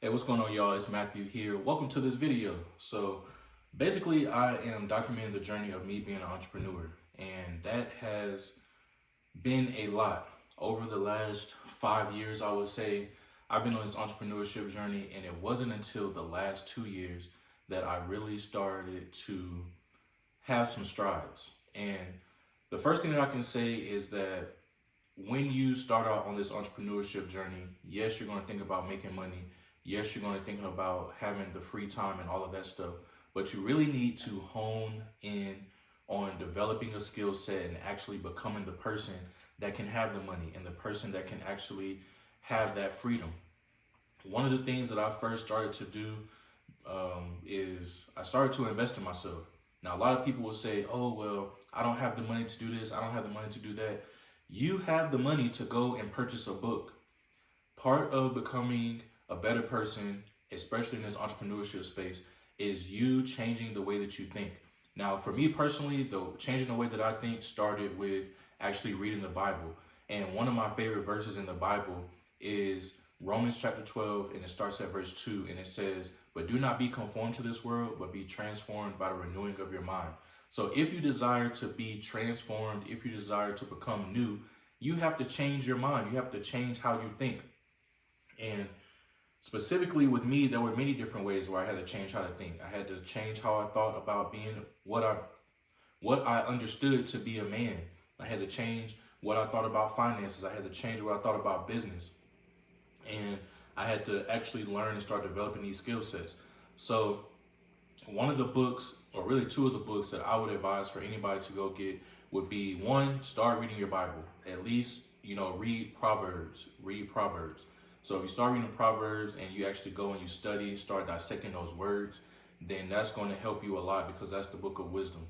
Hey, what's going on, y'all? It's Matthew here. Welcome to this video. So basically, I am documenting the journey of me being an entrepreneur, and that has been a lot. Over the last 5 years, I would say, I've been on this entrepreneurship journey, and it wasn't until the last 2 years that I really started to have some strides. And the first thing that I can say is that when you start out on this entrepreneurship journey, yes, you're going to think about making money. Yes, you're going to think about having the free time and all of that stuff. But you really need to hone in on developing a skill set and actually becoming the person that can have the money and the person that can actually have that freedom. One of the things that I first started to do is I started to invest in myself. Now, a lot of people will say, oh, well, I don't have the money to do this. I don't have the money to do that. You have the money to go and purchase a book. Part of becoming a better person, especially in this entrepreneurship space, is you changing the way that you think. Now, for me personally, though, changing the way that I think started with actually reading the Bible. And one of my favorite verses in the Bible is Romans chapter 12, and it starts at verse 2, and it says, "But do not be conformed to this world, but be transformed by the renewing of your mind." So if you desire to be transformed, if you desire to become new, you have to change your mind. You have to change how you think. And specifically with me, there were many different ways where I had to change how to think. I had to change how I thought about being what I understood to be a man. I had to change what I thought about finances. I had to change what I thought about business. And I had to actually learn and start developing these skill sets. So one of the books, or really two of the books that I would advise for anybody to go get would be one, start reading your Bible. At least, read Proverbs. Read Proverbs. So if you start reading Proverbs and you actually go and you study, start dissecting those words, then that's going to help you a lot because that's the book of wisdom.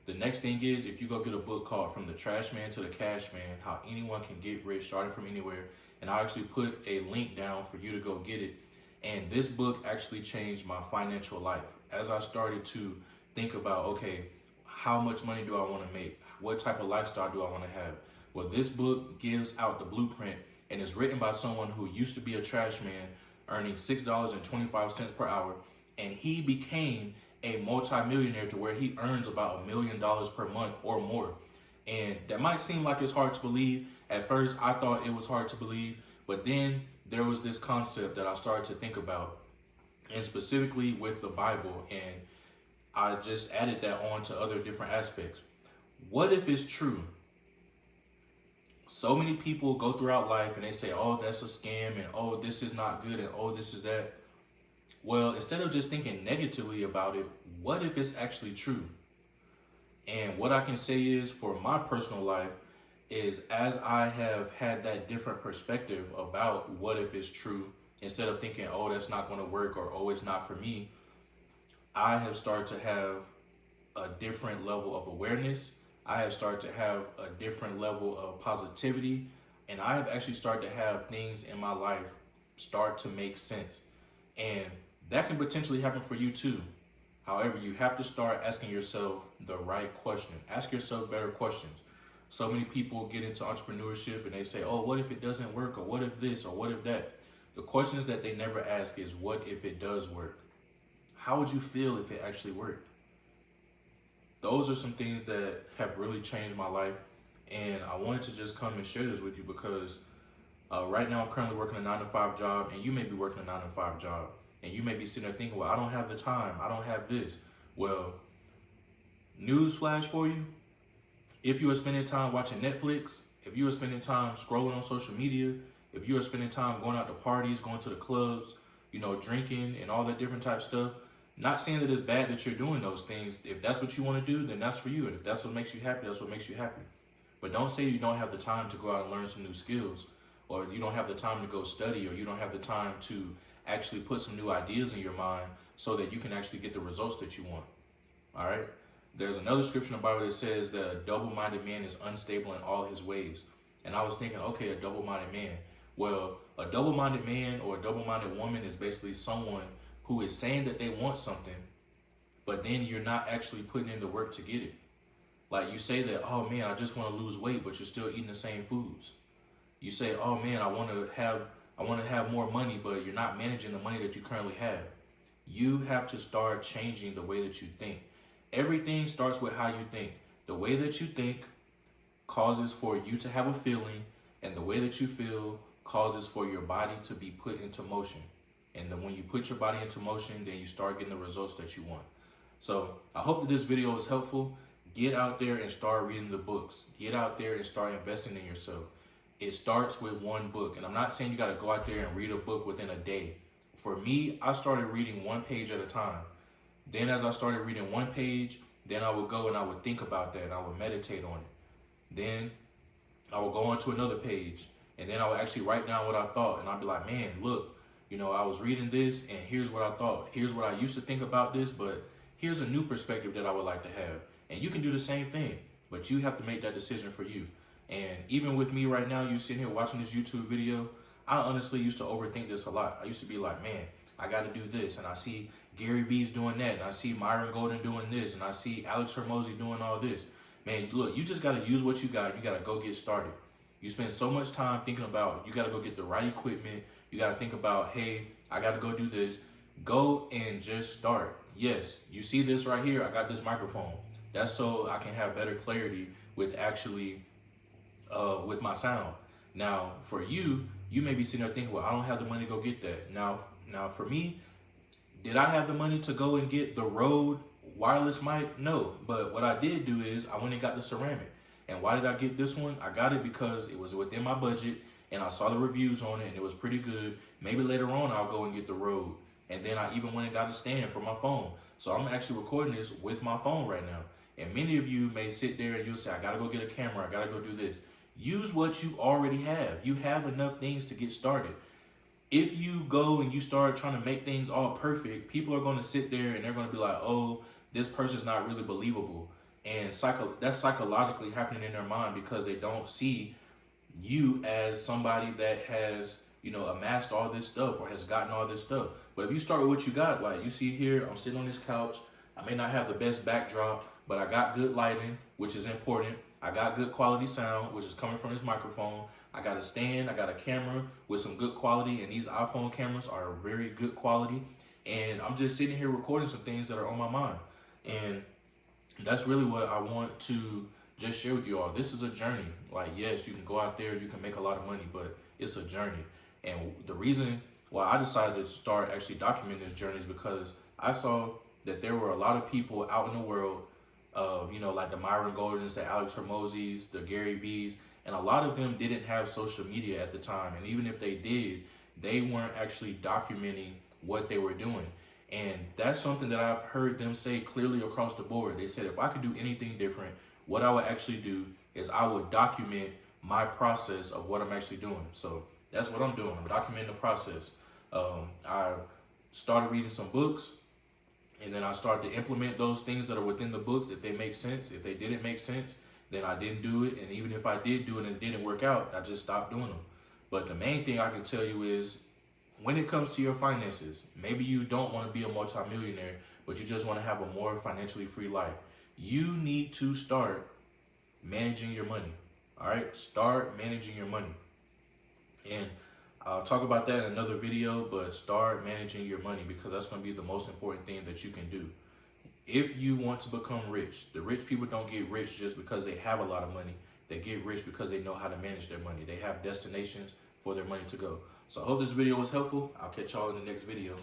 The next thing is if you go get a book called From the Trash Man to the Cash Man, How Anyone Can Get Rich Starting from Anywhere. And I'll actually put a link down for you to go get it. And this book actually changed my financial life. As I started to think about, okay, how much money do I want to make? What type of lifestyle do I want to have? Well, this book gives out the blueprint and is written by someone who used to be a trash man earning $6.25 per hour. And he became a multimillionaire to where he earns about $1 million per month or more. And that might seem like it's hard to believe. At first, I thought it was hard to believe, but then there was this concept that I started to think about, and specifically with the Bible, and I just added that on to other different aspects. What if it's true? So many people go throughout life and they say, oh, that's a scam, and oh, this is not good, and oh, this is that. Well, instead of just thinking negatively about it, what if it's actually true? And what I can say is for my personal life is as I have had that different perspective about what if it's true, instead of thinking, oh, that's not going to work or oh, it's not for me, I have started to have a different level of awareness. I have started to have a different level of positivity. And I have actually started to have things in my life start to make sense. And that can potentially happen for you too. However, you have to start asking yourself the right question. Ask yourself better questions. So many people get into entrepreneurship and they say, oh, what if it doesn't work? Or what if this? Or what if that? The questions that they never ask is, what if it does work? How would you feel if it actually worked? Those are some things that have really changed my life. And I wanted to just come and share this with you because right now I'm currently working a 9-to-5 job, and you may be working a 9-to-5 job. And you may be sitting there thinking, well, I don't have the time. I don't have this. Well, news flash for you. If you are spending time watching Netflix, if you are spending time scrolling on social media, if you are spending time going out to parties, going to the clubs, drinking and all that different type of stuff, not saying that it's bad that you're doing those things. If that's what you want to do, then that's for you. And if that's what makes you happy, that's what makes you happy. But don't say you don't have the time to go out and learn some new skills, or you don't have the time to go study, or you don't have the time to actually put some new ideas in your mind so that you can actually get the results that you want. All right? There's another scripture in the Bible that says that a double-minded man is unstable in all his ways. And I was thinking, okay, a double-minded man. Well, a double-minded man or a double-minded woman is basically someone who is saying that they want something, but then you're not actually putting in the work to get it. Like you say that, oh man, I just want to lose weight, but you're still eating the same foods. You say, oh man, I want to have I want to have more money, but you're not managing the money that you currently have. You have to start changing the way that you think. Everything starts with how you think. The way that you think causes for you to have a feeling, and the way that you feel causes for your body to be put into motion. And then when you put your body into motion, then you start getting the results that you want. So I hope that this video was helpful. Get out there and start reading the books. Get out there and start investing in yourself. It starts with one book. And I'm not saying you got to go out there and read a book within a day. For me, I started reading one page at a time. Then as I started reading one page, then I would go and I would think about that and I would meditate on it. Then I would go on to another page and then I would actually write down what I thought. And I'd be like, man, look, I was reading this and here's what I thought. Here's what I used to think about this, but here's a new perspective that I would like to have. And you can do the same thing, but you have to make that decision for you. And even with me right now, you sitting here watching this YouTube video, I honestly used to overthink this a lot. I used to be like, man, I got to do this. And I see Gary Vee's doing that. And I see Myron Golden doing this. And I see Alex Hormozi doing all this. Man, look, you just got to use what you got. You got to go get started. You spend so much time thinking about, you got to go get the right equipment. You got to think about, hey, I got to go do this. Go and just start. Yes, you see this right here. I got this microphone. That's so I can have better clarity with actually with my sound. Now, for you, you may be sitting there thinking, well, I don't have the money to go get that. Now for me, did I have the money to go and get the Rode wireless mic? No. But what I did do is I went and got the ceramic. And why did I get this one? I got it because it was within my budget and I saw the reviews on it and it was pretty good. Maybe later on I'll go and get the Rode. And then I even went and got a stand for my phone. So I'm actually recording this with my phone right now. And many of you may sit there and you'll say, I gotta go get a camera, I gotta go do this. Use what you already have. You have enough things to get started. If you go and you start trying to make things all perfect, people are going to sit there and they're going to be like, oh, this person's not really believable. And that's psychologically happening in their mind because they don't see you as somebody that has, amassed all this stuff or has gotten all this stuff. But if you start with what you got, like you see here, I'm sitting on this couch. I may not have the best backdrop, but I got good lighting, which is important. I got good quality sound, which is coming from this microphone. I got a stand, I got a camera with some good quality, and these iPhone cameras are very good quality. And I'm just sitting here recording some things that are on my mind. And that's really what I want to just share with you all. This is a journey. Like, yes, you can go out there, you can make a lot of money, but it's a journey. And the reason why I decided to start actually documenting this journey is because I saw that there were a lot of people out in the world, like the Myron Goldens, the Alex Hormozis, the Gary V's, and a lot of them didn't have social media at the time. And even if they did, they weren't actually documenting what they were doing. And that's something that I've heard them say clearly across the board. They said, if I could do anything different, what I would actually do is I would document my process of what I'm actually doing. So that's what I'm doing. I'm documenting the process. I started reading some books, and then I started to implement those things that are within the books if they make sense. If they didn't make sense, then I didn't do it. And even if I did do it and it didn't work out, I just stopped doing them. But the main thing I can tell you is when it comes to your finances, maybe you don't want to be a multimillionaire, but you just want to have a more financially free life. You need to start managing your money. All right? Start managing your money. And I'll talk about that in another video, but start managing your money because that's going to be the most important thing that you can do. If you want to become rich, the rich people don't get rich just because they have a lot of money. They get rich because they know how to manage their money. They have destinations for their money to go. So I hope this video was helpful. I'll catch y'all in the next video.